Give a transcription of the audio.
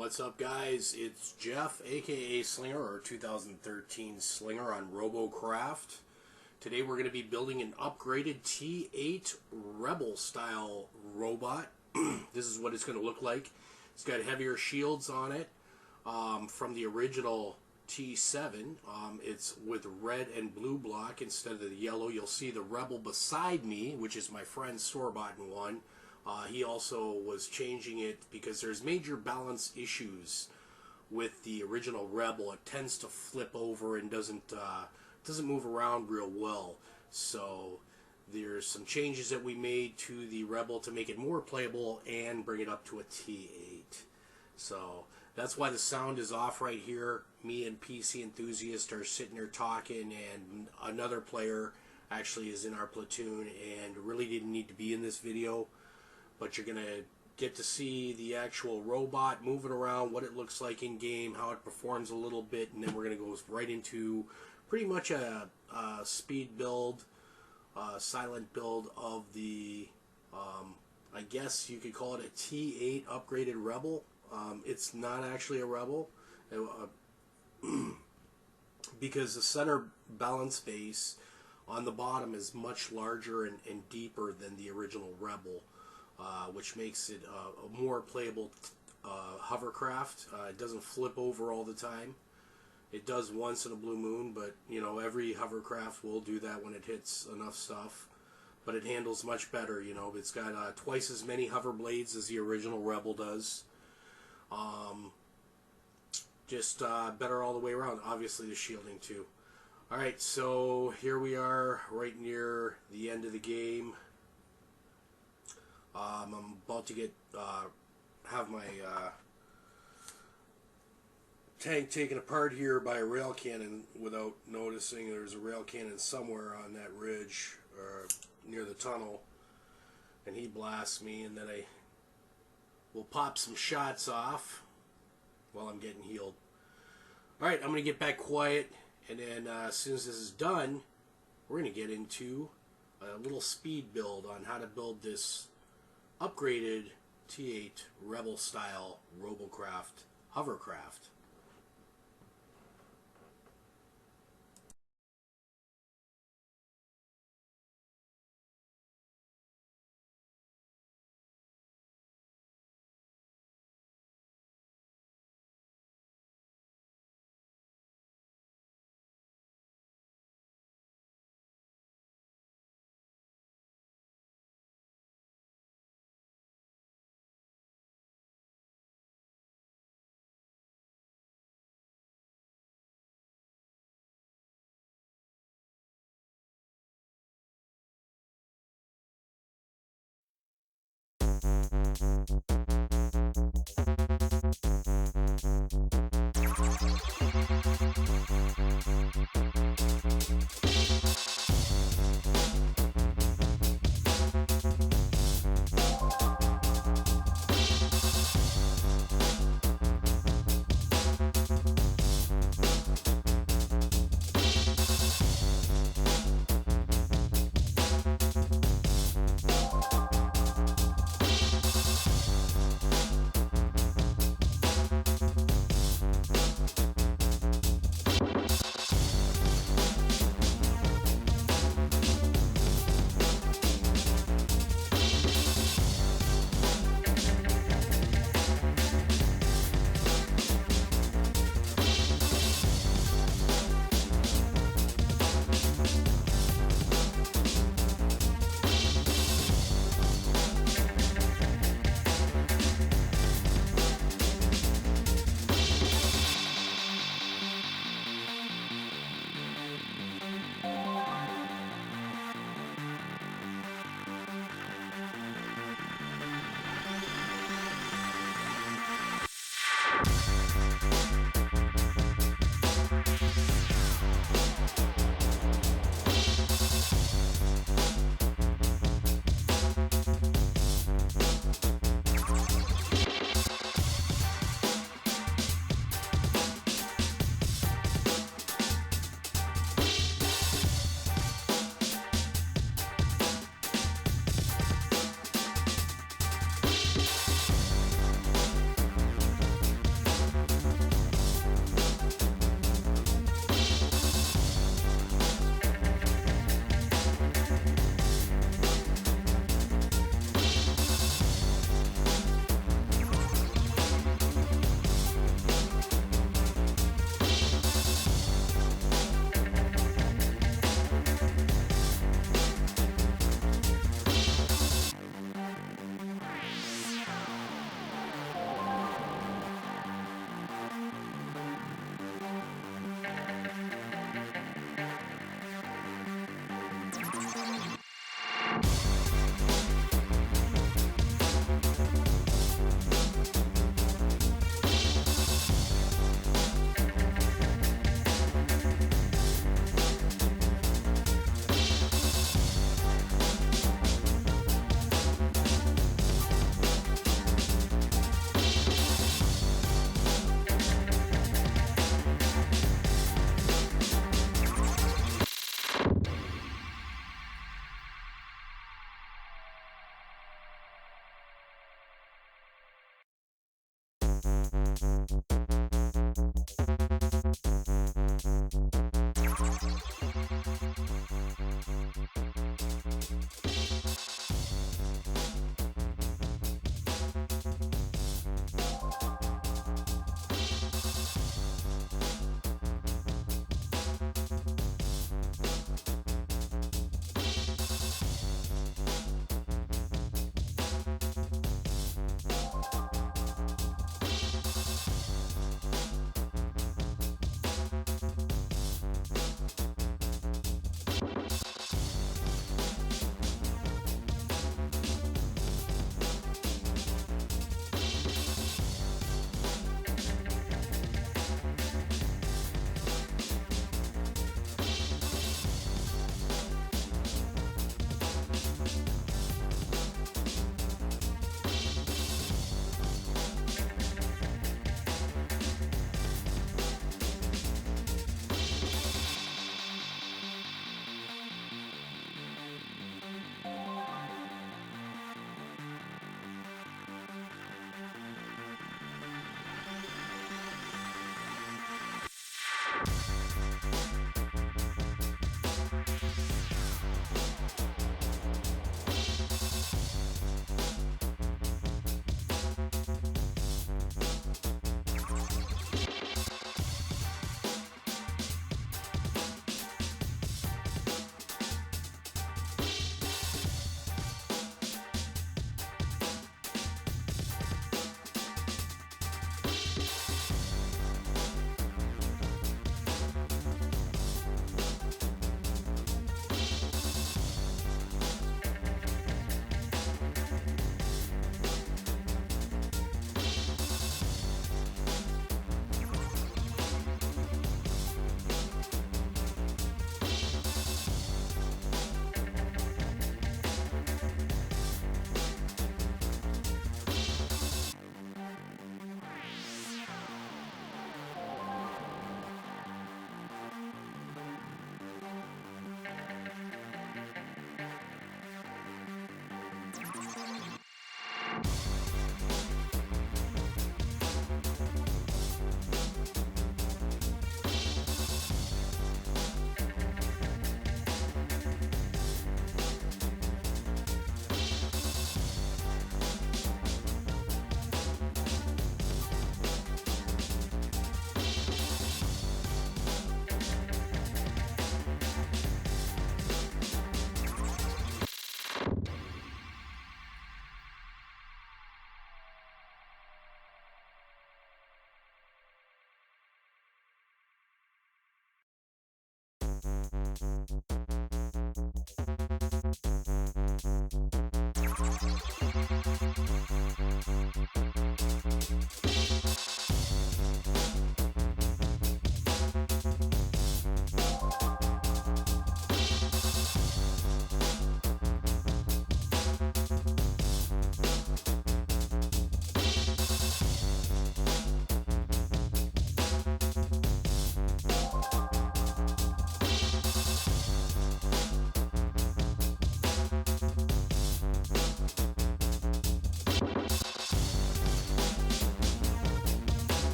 What's up, guys? It's Jeff, aka Slinger, or 2013 Slinger on RoboCraft. Today we're going to be building an upgraded T8 Rebel style robot. This is what it's going to look like. It's got heavier shields on it from the original T7. It's with red and blue block instead of the yellow. You'll see the Rebel beside me, which is my friend's store-bought one. He also was changing it because there's major balance issues with the original Rebel. It tends to flip over and doesn't move around real well. So there's some changes that we made to the Rebel to make it more playable and bring it up to a T8. So that's why the sound is off right here. Me and PC Enthusiast are sitting here talking, and another player actually is in our platoon and really didn't need to be in this video. But you're going to get to see the actual robot moving around, what it looks like in game, how it performs a little bit, and then we're going to go right into pretty much a speed build, silent build of the, I guess you could call it a T8 upgraded Rebel. It's not actually a Rebel, because the center balance base on the bottom is much larger and deeper than the original Rebel. Which makes it a more playable hovercraft. It doesn't flip over all the time. It does once in a blue moon, but you know, every hovercraft will do that when it hits enough stuff. But it handles much better. You know, it's got twice as many hover blades as the original Rebel does. Just better all the way around. Obviously, the shielding too. All right, so here we are, right near the end of the game. I'm about to have my tank taken apart here by a rail cannon without noticing. There's a rail cannon somewhere on that ridge or near the tunnel, and he blasts me, and then I will pop some shots off while I'm getting healed. Alright, I'm going to get back quiet, and then as soon as this is done, we're going to get into a little speed build on how to build this upgraded T8 Rebel style RoboCraft hovercraft.